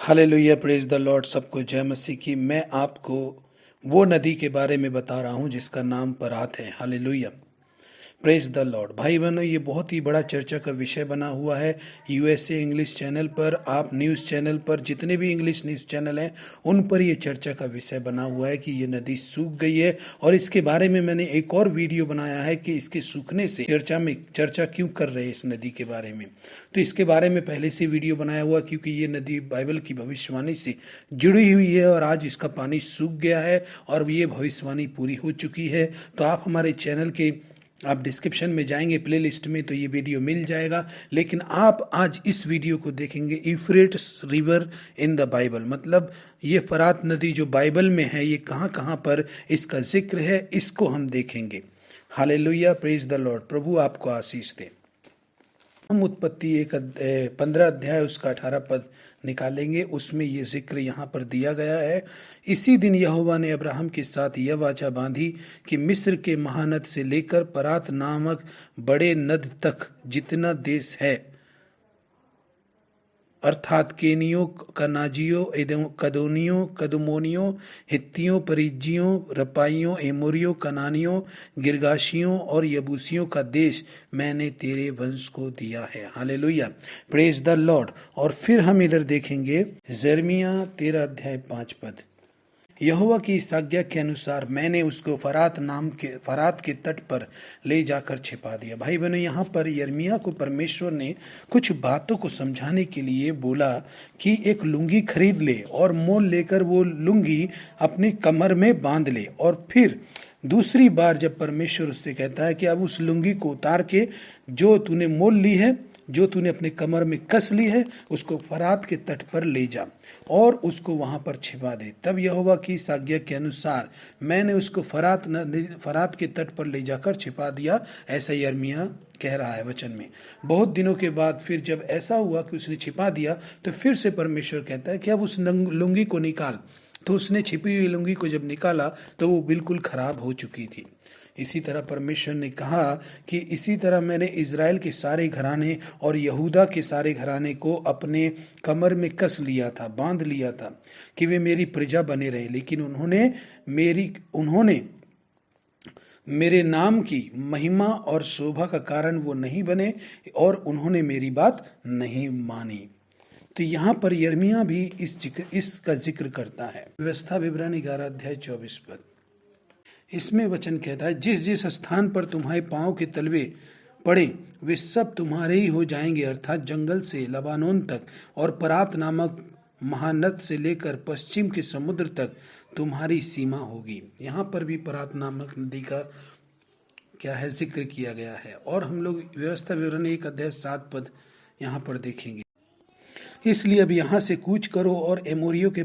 Hallelujah, praise the Lord. सबको जय मसीह की। मैं आपको वो नदी के बारे में बता रहा हूँ जिसका नाम परात है। Hallelujah, praise the Lord. भाई बहनों, ये बहुत ही बड़ा चर्चा का विषय बना हुआ है। यूएसए इंग्लिश चैनल पर, आप न्यूज़ चैनल पर, जितने भी इंग्लिश न्यूज़ चैनल हैं उन पर ये चर्चा का विषय बना हुआ है कि ये नदी सूख गई है। और इसके बारे में मैंने एक और वीडियो बनाया है कि इसके सूखने से चर्चा क्यों कर रहे हैं इस नदी के बारे में। तो इसके बारे में पहले से वीडियो बनाया हुआ, क्योंकि ये नदी बाइबल की भविष्यवाणी से जुड़ी हुई है और आज इसका पानी सूख गया है और ये भविष्यवाणी पूरी हो चुकी है। तो आप हमारे चैनल के, आप डिस्क्रिप्शन में जाएंगे प्लेलिस्ट में तो ये वीडियो मिल जाएगा। लेकिन आप आज इस वीडियो को देखेंगे Euphrates river in the Bible, मतलब ये फरात नदी जो बाइबल में है, ये कहाँ कहाँ पर इसका जिक्र है, इसको हम देखेंगे। Hallelujah, praise the lord. प्रभु आपको आशीष दे। हम उत्पत्ति 15 अध्याय उसका 18 पद निकालेंगे, उसमें ये जिक्र यहाँ पर दिया गया है। इसी दिन यहोवा ने अब्राहम के साथ यह वाचा बांधी कि मिस्र के महानद से लेकर परात नामक बड़े नद तक जितना देश है, अर्थात केनियों, कनाजियों, कदोनियों, कदमोनियों, हित्तियों, परिज्जियों, रपाइयों, एमोरियों, कनानियों, गिरगाशियों और यबूसियों का देश मैंने तेरे वंश को दिया है। Hallelujah, praise the Lord. और फिर हम इधर देखेंगे यिर्मयाह 13 अध्याय 5 पद। यहोवा की इस आज्ञा के अनुसार मैंने उसको फरात के तट पर ले जाकर छिपा दिया। भाई बहनों, यहाँ पर यिर्मयाह को परमेश्वर ने कुछ बातों को समझाने के लिए बोला कि एक लुंगी खरीद ले और मोल लेकर वो लुंगी अपनी कमर में बांध ले। और फिर दूसरी बार जब परमेश्वर उससे कहता है कि अब उस लुंगी को उतार के जो तूने मोल ली है, जो तूने अपने कमर में कस ली है, उसको फरात के तट पर ले जा और उसको वहां पर छिपा दे। तब यहोवा की इस आज्ञा के अनुसार मैंने उसको फरात के तट पर ले जाकर छिपा दिया, ऐसा यिर्मयाह कह रहा है वचन में। बहुत दिनों के बाद फिर जब ऐसा हुआ कि उसने छिपा दिया, तो फिर से परमेश्वर कहता है कि अब उस लुंगी को निकाल। तो उसने छिपी हुई लुंगी को जब निकाला तो वो बिल्कुल खराब हो चुकी थी। इसी तरह परमेश्वर ने कहा कि इसी तरह मैंने इज़राइल के सारे घराने और यहूदा के सारे घराने को अपने कमर में कस लिया था, बांध लिया था कि वे मेरी प्रजा बने रहे। लेकिन उन्होंने मेरे नाम की महिमा और शोभा का कारण वो नहीं बने और उन्होंने मेरी बात नहीं मानी। तो यहाँ पर यिर्मयाह भी इसका जिक्र करता है। व्यवस्था विवरण 11 अध्याय 24 पद। इसमें वचन कहता है, जिस जिस स्थान पर तुम्हारे पांव के तलवे पड़े वे सब तुम्हारे ही हो जाएंगे, अर्थात जंगल से लबानोन तक और परात नामक महानद से लेकर पश्चिम के समुद्र तक तुम्हारी सीमा होगी। यहाँ पर भी परात नामक नदी का क्या है, जिक्र किया गया है। और हम लोग व्यवस्था विवरण 1 अध्याय 7 पद यहाँ पर देखेंगे। इसलिए अब यहाँ से कूच करो और एमोरियों के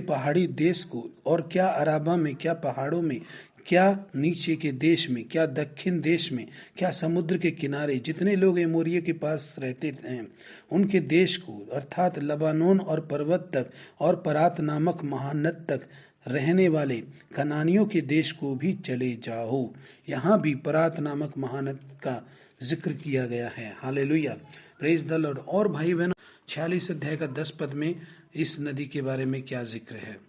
पहाड़ी देश को, और क्या अराबा में, क्या पहाड़ों में, क्या नीचे के देश में, क्या दक्षिण देश में, क्या समुद्र के किनारे, जितने लोग एमोरियों के पास रहते हैं उनके देश को, अर्थात लबानोन और पर्वत तक और परात नामक महानद तक रहने वाले कनानियों के देश को भी चले जाओ। यहाँ भी परात नामक महानद का जिक्र किया गया है। Hallelujah, praise the Lord. और भाई बहनों, 46 अध्याय का 10 पद में इस नदी के बारे में क्या जिक्र है,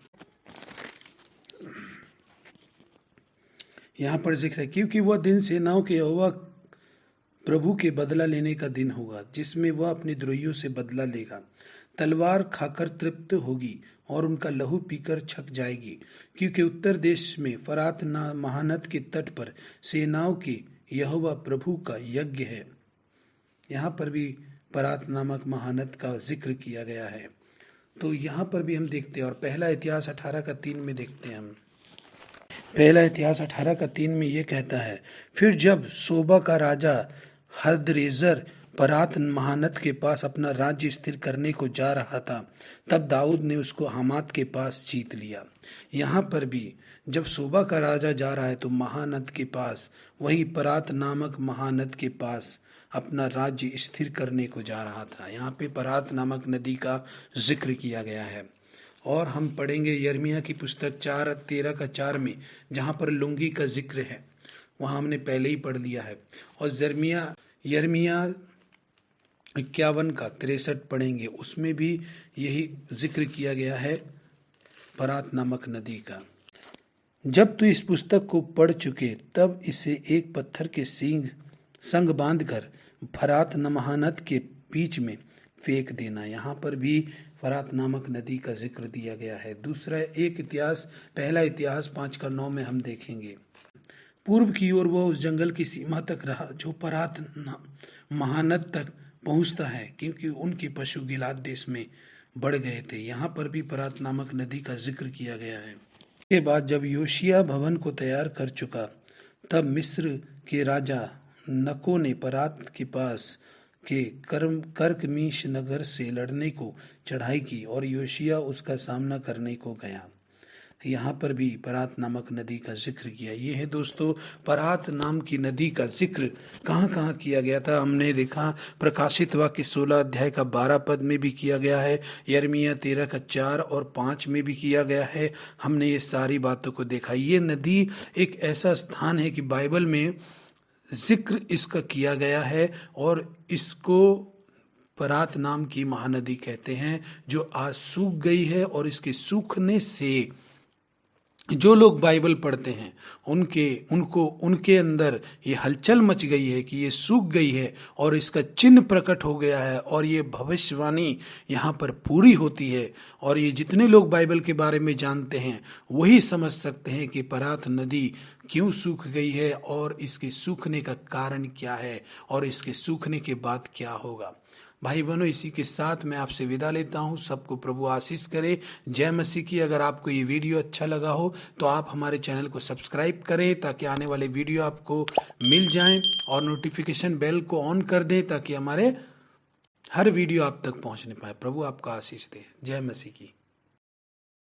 यहाँ पर जिक्र है, क्योंकि वह दिन सेनाओं के यहोवा प्रभु के बदला लेने का दिन होगा, जिसमें वह अपने द्रोहियों से बदला लेगा। तलवार खाकर तृप्त होगी और उनका लहू पीकर छक जाएगी, क्योंकि उत्तर देश में फरात महानद के तट पर सेनाओं के यहोवा प्रभु का यज्ञ है। यहाँ पर भी परात नामक महानद का जिक्र किया गया है। तो यहाँ पर भी हम देखते हैं, और पहला इतिहास 18 का 3 में देखते हैं हम। पहला इतिहास 18 का 3 में ये कहता है, फिर जब सोबा का राजा हदरेजर परात महानद के पास अपना राज्य स्थिर करने को जा रहा था, तब दाऊद ने उसको हमात के पास जीत लिया। यहाँ पर भी जब सोबा का राजा जा रहा है तो महानद के पास, वही परात नामक महानद के पास अपना राज्य स्थिर करने को जा रहा था। यहाँ पे परात नामक नदी का जिक्र किया गया है। और हम पढ़ेंगे यिर्मयाह की पुस्तक 4:13 का 4 में, जहाँ पर लुंगी का जिक्र है, वहाँ हमने पहले ही पढ़ लिया है। और यिर्मयाह 51 का 63 पढ़ेंगे, उसमें भी यही जिक्र किया गया है फरात नामक नदी का। जब तू इस पुस्तक को पढ़ चुके तब इसे एक पत्थर के संग बांधकर फरात महानद के बीच में फेंक देना। यहाँ पर भी फरात नामक नदी का जिक्र दिया गया है। दूसरा पहला इतिहास 5:9 में हम देखेंगे। पूर्व की ओर वह उस जंगल की सीमा तक रहा जो फरात महानद तक पहुंचता है, क्योंकि उनके पशु गिलाद देश में बढ़ गए थे। यहाँ पर भी फरात नामक नदी का जिक्र किया गया है। के बाद जब योशिया भवन को तैयार कर चुका तब मिस्र के राजा नको ने फरात के पास के कर्कमीश नगर से लड़ने को चढ़ाई की और योशिया उसका सामना करने को गया। यहाँ पर भी फरात नामक नदी का जिक्र किया। ये है दोस्तों फरात नाम की नदी का जिक्र कहाँ कहाँ किया गया था। हमने देखा प्रकाशित वाक्य 16 अध्याय का 12 पद में भी किया गया है, यिर्मयाह 13 का 4 और 5 में भी किया गया है। हमने ये सारी बातों को देखा। ये नदी एक ऐसा स्थान है कि बाइबल में जिक्र इसका किया गया है और इसको फरात नाम की महानदी कहते हैं, जो आज सूख गई है। और इसके सूखने से जो लोग बाइबल पढ़ते हैं उनके अंदर ये हलचल मच गई है कि ये सूख गई है और इसका चिन्ह प्रकट हो गया है और ये भविष्यवाणी यहाँ पर पूरी होती है। और ये जितने लोग बाइबल के बारे में जानते हैं वही समझ सकते हैं कि फरात नदी क्यों सूख गई है और इसके सूखने का कारण क्या है और इसके सूखने के बाद क्या होगा। भाई बहनों, इसी के साथ मैं आपसे विदा लेता हूं। सबको प्रभु आशीष करे। जय मसीह की। अगर आपको ये वीडियो अच्छा लगा हो तो आप हमारे चैनल को सब्सक्राइब करें ताकि आने वाले वीडियो आपको मिल जाएं और नोटिफिकेशन बेल को ऑन कर दें ताकि हमारे हर वीडियो आप तक पहुंचने पाए। प्रभु आपका आशीष दे। जय मसीह की।